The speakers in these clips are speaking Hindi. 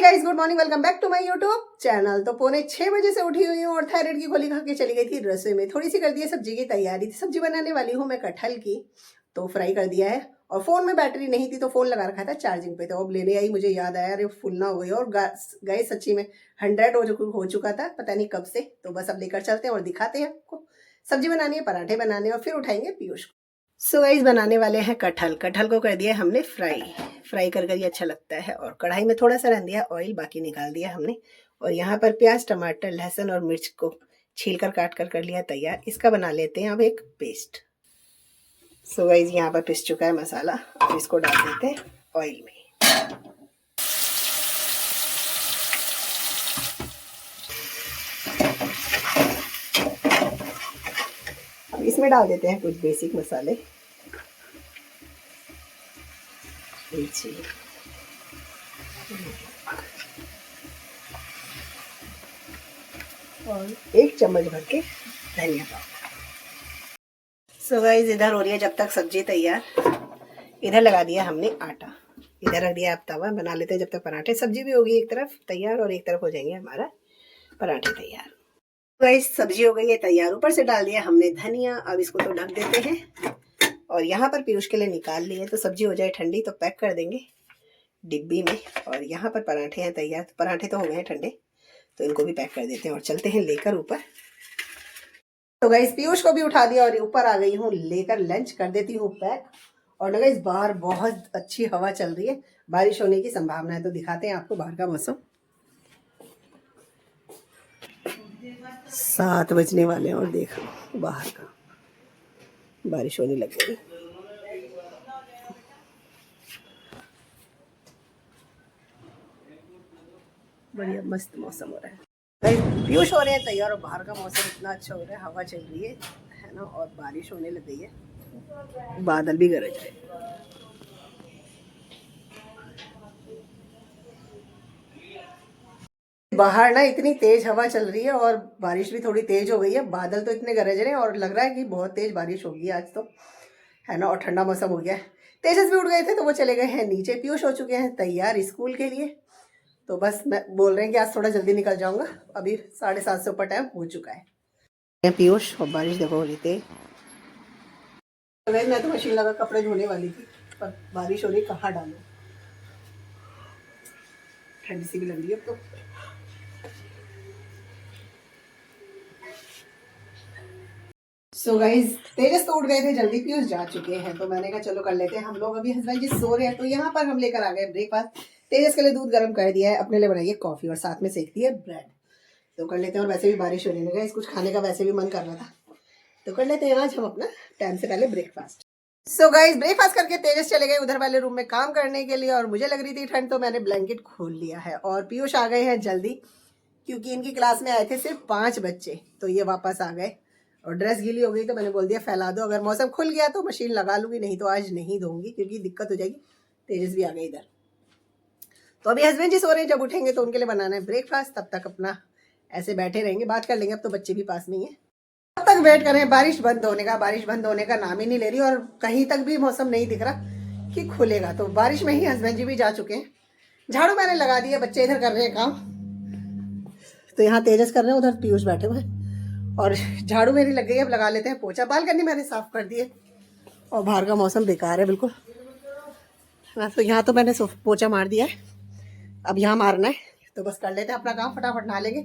Guys, good morning, welcome back to my YouTube channel. तो पौने 6 बजे से उठी हुई हूँ और थायराइड की गोली खा के चली गई थी रसोई में। थोड़ी सी कर दी है सब्जी की तैयारी। सब्जी बनाने वाली हूँ मैं कटहल की, तो फ्राई कर दिया है। और फोन में बैटरी नहीं थी तो फोन लगा रखा था चार्जिंग पे, तो अब लेने आई, मुझे याद आया अरे फुल ना हो गई। और गए सच्ची में 100 हो चुका था, पता नहीं कब से। तो बस अब लेकर चलते हैं और दिखाते हैं आपको। सब्जी बनानी है, पराठे बनाने, और फिर उठाएंगे पीयूष को। सो गाइस, बनाने वाले हैं कटहल। कटहल को कर दिया हमने फ्राई। फ्राई कर कर ये अच्छा लगता है। और कढ़ाई में थोड़ा सा रख दिया ऑयल, बाकी निकाल दिया हमने। और यहाँ पर प्याज, टमाटर, लहसुन और मिर्च को छील कर काट कर लिया तैयार। इसका बना लेते हैं अब एक पेस्ट। सो गाइस, यहाँ पर पिस चुका है मसाला। अब इसको डाल देते हैं ऑयल में। अब इसमें डाल देते हैं कुछ बेसिक मसाले। और 1 चम्मच भर के धनिया पाउडर। सो गाइस, इधर हो रही है जब तक सब्जी तैयार। इधर लगा दिया हमने आटा, इधर रख दिया अब तवा। बना लेते हैं जब तक पराठे। सब्जी भी होगी एक तरफ तैयार और एक तरफ हो जाएंगे हमारा पराठे तैयार। गाइस, सब्जी हो गई है तैयार। ऊपर से डाल दिया हमने धनिया। अब इसको तो ढक देते हैं। और यहाँ पर पीयूष के लिए निकाल लिए, तो सब्जी हो जाए ठंडी तो पैक कर देंगे डिब्बी में। और यहाँ पर पराठे हैं तैयार। पराठे तो हो गए हैं ठंडे, तो इनको भी पैक कर देते हैं और चलते हैं लेकर ऊपर। तो गाइस, पीयूष को भी उठा दिया और ऊपर आ गई हूँ लेकर। लंच कर देती हूँ पैक। और ना गाइस, बाहर बहुत अच्छी हवा चल रही है, बारिश होने की संभावना है। तो दिखाते हैं आपको बाहर का मौसम। 7 बजने वाले हैं और देखो बाहर का बारिश होने लग गई। बढ़िया मस्त मौसम हो रहा है। पीयूष हो रहे हैं तैयार और बाहर का मौसम इतना अच्छा हो रहा है, हवा चल रही है ना, और बारिश होने लग गई है। बादल भी गरज रहे हैं। बाहर ना इतनी तेज हवा चल रही है और बारिश भी थोड़ी तेज हो गई है। बादल तो इतने गरज रहे हैं और लग रहा है कि बहुत तेज बारिश होगी आज तो, है ना। और ठंडा मौसम हो गया है। तेजस भी उठ गए थे तो वो चले गए हैं नीचे। पीयूष हो चुके हैं तैयार स्कूल के लिए। तो बस मैं बोल रहे हैं कि आज थोड़ा जल्दी निकल जाऊंगा। अभी 7:30 से ऊपर टाइम हो चुका है। पीयूष, और बारिश देखो हो रही थी। मैं तो मशीन लगा कपड़े धोने वाली थी, पर बारिश हो रही, कहाँ डालूं। ठंड सी भी लग रही है अब तो। सो गाइज, तेजस तो उठ गए थे जल्दी, पीयूष जा चुके हैं। तो मैंने कहा चलो कर लेते हैं हम लोग। अभी हस्बैंड जी सो रहे हैं, तो यहाँ पर हम लेकर आ गए ब्रेकफास्ट। तेजस के लिए दूध गर्म कर दिया है, अपने लिए बनाई है कॉफी और साथ में सेक दी है ब्रेड। तो कर लेते हैं। और वैसे भी बारिश होने लगा, कुछ खाने का वैसे भी मन कर रहा था, तो कर लेते हैं आज हम अपना टाइम से पहले ब्रेकफास्ट। सो गाइज, ब्रेकफास्ट करके तेजस चले गए उधर वाले रूम में काम करने के लिए। और मुझे लग रही थी ठंड, तो मैंने ब्लैंकेट खोल लिया है। और पीयूष आ गए हैं जल्दी, क्योंकि इनकी क्लास में आए थे सिर्फ 5 बच्चे, तो ये वापस आ गए। और ड्रेस गीली हो गई तो मैंने बोल दिया फैला दो, अगर मौसम खुल गया तो मशीन लगा लूंगी, नहीं तो आज नहीं धोऊंगी क्योंकि दिक्कत हो जाएगी। तेजस भी आ गए इधर। तो अभी हस्बैंड जी सो रहे हैं, जब उठेंगे तो उनके लिए बनाना है ब्रेकफास्ट। तब तक अपना ऐसे बैठे रहेंगे, बात कर लेंगे। अब तो बच्चे भी पास में ही है, तब तक वेट करें बारिश बंद होने का। बारिश बंद होने का नाम ही नहीं ले रही और कहीं तक भी मौसम नहीं दिख रहा कि खुलेगा। तो बारिश में ही हस्बैंड जी भी जा चुके हैं। झाड़ू मैंने लगा दी है, बच्चे इधर कर रहे हैं काम। तो यहाँ तेजस कर रहे हैं, उधर पीयूष बैठे हुए हैं। और झाड़ू मेरी लग गई, अब लगा लेते हैं पोछा। बालकनी मैंने साफ कर दी है और बाहर का मौसम बेकार है बिल्कुल। तो यहाँ तो मैंने पोछा मार दिया है, अब यहाँ मारना है। तो बस कर लेते हैं अपना काम, फटाफट नहा लेंगे,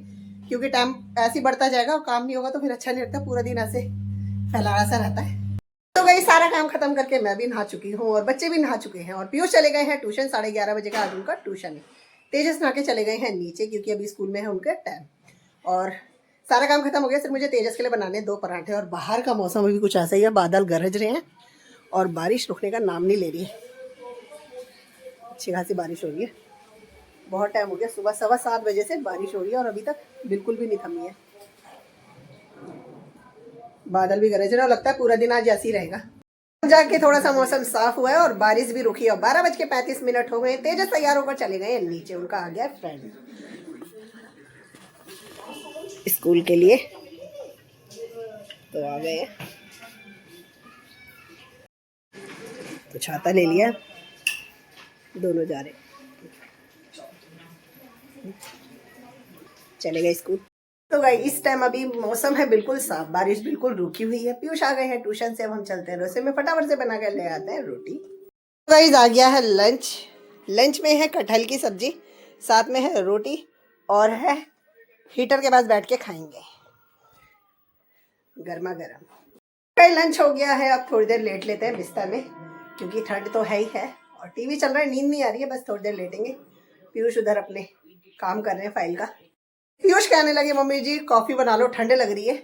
क्योंकि टाइम ऐसे ही बढ़ता जाएगा और काम नहीं होगा तो फिर अच्छा नहीं लगता। पूरा दिन ऐसे फैलाना सा रहता है। तो गई, सारा काम खत्म करके मैं भी नहा चुकी हूँ और बच्चे भी नहा चुके हैं। और पीयूष चले गए हैं ट्यूशन, 11:30 बजे का आज उनका ट्यूशन है। तेजस नहा के चले गए हैं नीचे, क्योंकि अभी स्कूल में है उनका टाइम। और सारा काम खत्म हो गया, सिर्फ मुझे तेजस के लिए बनाने 2 पराठे। और बाहर का मौसम अभी कुछ ऐसा ही है, बादल गरज रहे हैं और बारिश रुकने का नाम नहीं ले रही है। अच्छी खासी बारिश हो रही है, बहुत टाइम हो गया, सुबह 7:15 बजे से बारिश हो रही है और अभी तक बिल्कुल भी नहीं थमी है। बादल भी गरज रहे हैं और लगता है पूरा दिन आज ऐसे ही रहेगा। जाके थोड़ा सा मौसम साफ हुआ है और बारिश भी रुकी है। 12:35 हो गए। तेजस तैयार होकर चले गए नीचे, उनका आ गया फ्रेंड स्कूल के लिए, तो आ गए। तो छाता ले लिया, दोनों जा रहे। चले गए स्कूल। तो गई इस टाइम अभी मौसम है बिल्कुल साफ, बारिश बिल्कुल रुकी हुई है। पीयूष आ गए हैं ट्यूशन से, अब हम चलते हैं रसोई में, फटाफट से बना कर ले आते हैं रोटी। तो गाइस आ गया है लंच। लंच में है कटहल की सब्जी, साथ में है रोटी और है हीटर के पास बैठ के खाएंगे गर्मा गर्म। कई लंच हो गया है, अब थोड़ी देर लेट लेते हैं बिस्तर में क्योंकि ठंड तो है ही है और टीवी चल रहा है, नींद नहीं आ रही है, बस थोड़ी देर लेटेंगे। पीयूष उधर अपने काम कर रहे हैं फाइल का। पीयूष कहने लगे मम्मी जी कॉफ़ी बना लो, ठंड लग रही है।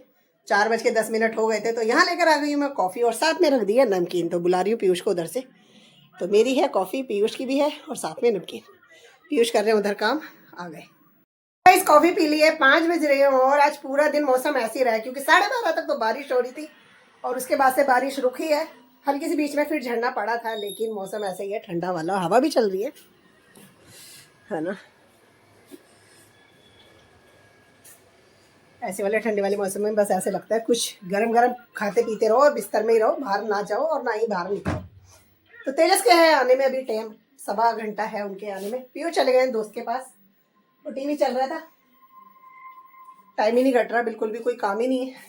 4:10 हो गए थे तो यहाँ लेकर आ गई हूँ मैं कॉफ़ी और साथ में रख दी है नमकीन। तो बुला रही हूँ पीयूष को उधर से। तो मेरी है कॉफ़ी, पीयूष की भी है और साथ में नमकीन। पीयूष कर रहे हैं उधर काम, आ गए। इस कॉफ़ी पी ली है, 5 बज रहे हैं और आज पूरा दिन मौसम ऐसे ही रहा है क्योंकि 12:30 तक तो बारिश हो रही थी और उसके बाद से बारिश रुकी है। हल्की सी बीच में फिर झड़ना पड़ा था, लेकिन मौसम ऐसे ही है, ठंडा वाला, हवा भी चल रही है ना। ऐसे वाले ठंडे वाले मौसम में बस ऐसे लगता है कुछ गरम गरम खाते पीते रहो और बिस्तर में ही रहो, बाहर ना जाओ और ना ही बाहर निकलो। तो तेजस के है आने में अभी टाइम, 1.25 घंटा है उनके आने में। पीयू चले गए दोस्त के पास, वो टीवी चल रहा था, टाइम ही नहीं कट रहा, बिल्कुल भी कोई काम ही नहीं है।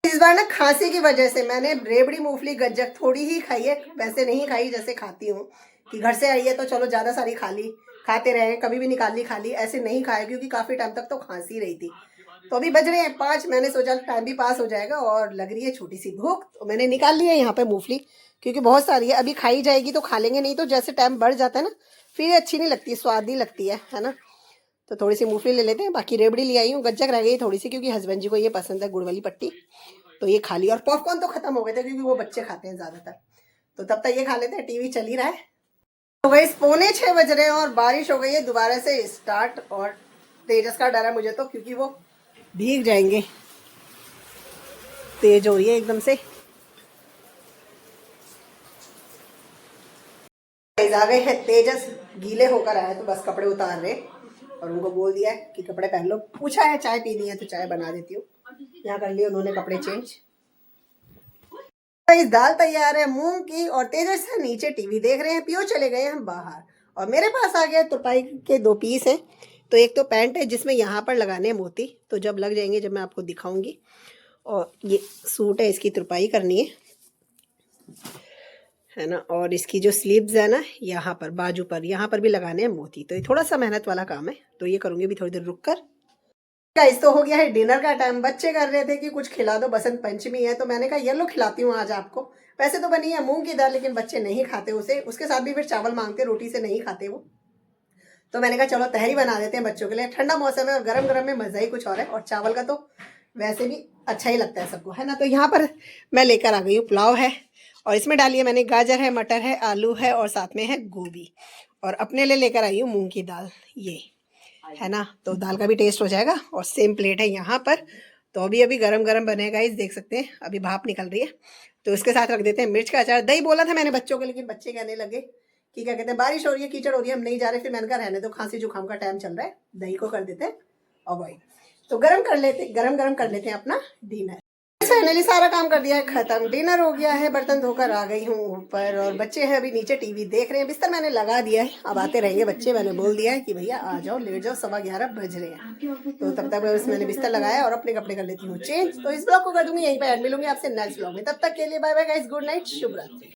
इस बार ना खांसी की वजह से मैंने रेवड़ी मूंगफली गज्जक थोड़ी ही खाई है, वैसे नहीं खाई जैसे खाती हूँ कि घर से आई है तो चलो ज़्यादा सारी खा ली, खाते रहे, कभी भी निकाल ली खा ली, ऐसे नहीं खाया क्योंकि काफ़ी टाइम तक तो खांसी रही थी। तो अभी बज रहे हैं 5, मैंने सोचा टाइम भी पास हो जाएगा और लग रही है छोटी सी भूख, तो मैंने निकाल लिया यहाँ पे मूंगफली क्योंकि बहुत सारी है, अभी खाई जाएगी तो खा लेंगे, नहीं तो जैसे टाइम बढ़ जाता है ना फिर अच्छी नहीं लगती, स्वाद नहीं लगती है ना। तो थोड़ी सी मूंगफली ले लेते हैं, बाकी रेवड़ी ले आई हूँ, गज्जक रह गई थोड़ी सी क्योंकि हस्बैंड जी को ये पसंद है गुड़ वाली पट्टी, तो ये खा ली। और पॉपकॉर्न तो खत्म हो गए थे क्योंकि वो बच्चे खाते हैं ज़्यादातर, तो तब तक ये खा लेते हैं, टीवी चल ही रहा है। तो गई 6:45 बज रहे हैं और बारिश हो गई है दोबारा से स्टार्ट और तेजस का डर है मुझे तो क्योंकि वो भीग जाएंगे, तेज हो रही है एकदम से। आ गए हैं तेजस, गीले होकर आए तो बस कपड़े उतार रहे और उनको बोल दिया है कि कपड़े पहन लो, पूछा है चाय पीनी है तो चाय बना देती हूँ, यहाँ कर लिए उन्होंने कपड़े चेंज। इस दाल तैयार है मूंग की और तेजस से नीचे टीवी देख रहे हैं, पियो चले गए हम बाहर और मेरे पास आ गया तुरपाई के 2 पीस हैं। तो एक तो पैंट है जिसमें यहाँ पर लगाने हैं मोती, तो जब लग जाएंगे जब मैं आपको दिखाऊंगी, और ये सूट है, इसकी तुरपाई करनी है ना। और इसकी जो स्लीव्स है ना यहाँ पर बाजू पर, यहाँ पर भी लगाने हैं मोती, तो ये थोड़ा सा मेहनत वाला काम है, तो ये करूँगी भी थोड़ी देर रुक कर। गाइस तो हो गया है डिनर का टाइम, बच्चे कर रहे थे कि कुछ खिला दो, बसंत पंचमी है तो मैंने कहा येलो खिलाती हूँ आज आपको। वैसे तो बनी है मूंग की दाल लेकिन बच्चे नहीं खाते उसे, उसके साथ भी फिर चावल मांगते, रोटी से नहीं खाते वो, तो मैंने कहा चलो तहरी बना देते हैं बच्चों के लिए, ठंडा मौसम है और गरम गरम में मज़ा ही कुछ और है, और चावल का तो वैसे भी अच्छा ही लगता है सबको, है ना। तो यहाँ पर मैं लेकर आ गई हूँ पुलाव है और इसमें डालिए मैंने गाजर है, मटर है, आलू है और साथ में है गोभी, और अपने लिए लेकर आई हूँ मूंग की दाल, ये है ना, तो दाल का भी टेस्ट हो जाएगा। और सेम प्लेट है यहाँ पर, तो अभी अभी गरम गरम बनेगा, इस देख सकते हैं अभी भाप निकल रही है, तो इसके साथ रख देते हैं मिर्च का अचार। दही बोला था मैंने बच्चों के, लेकिन बच्चे कहने लगे कि क्या कहते हैं बारिश हो रही है, कीचड़ हो रही है, हम नहीं जा रहे, फिर मैंने कहा रहने दो, खांसी जुकाम का टाइम चल रहा है, दही को कर देते हैं अवॉइड। तो गरम गरम कर लेते हैं अपना डिनर। फाइनली सारा काम कर दिया है खत्म, डिनर हो गया है, बर्तन धोकर आ गई हूँ ऊपर और बच्चे हैं अभी नीचे टीवी देख रहे हैं। बिस्तर मैंने लगा दिया है, अब आते रहेंगे बच्चे, मैंने बोल दिया है कि भैया आ जाओ लेट जाओ, 11:15 बज रहे हैं, तो तब तक बस मैंने बिस्तर लगाया और अपने कपड़े कर लेती हूँ चेंज। तो इस ब्लॉग को कर दूंगी यहीं पर, मिलूंगी आपसे नेक्स्ट ब्लॉग में, तब तक के लिए bye bye guys, good night, शुभ रात्रि।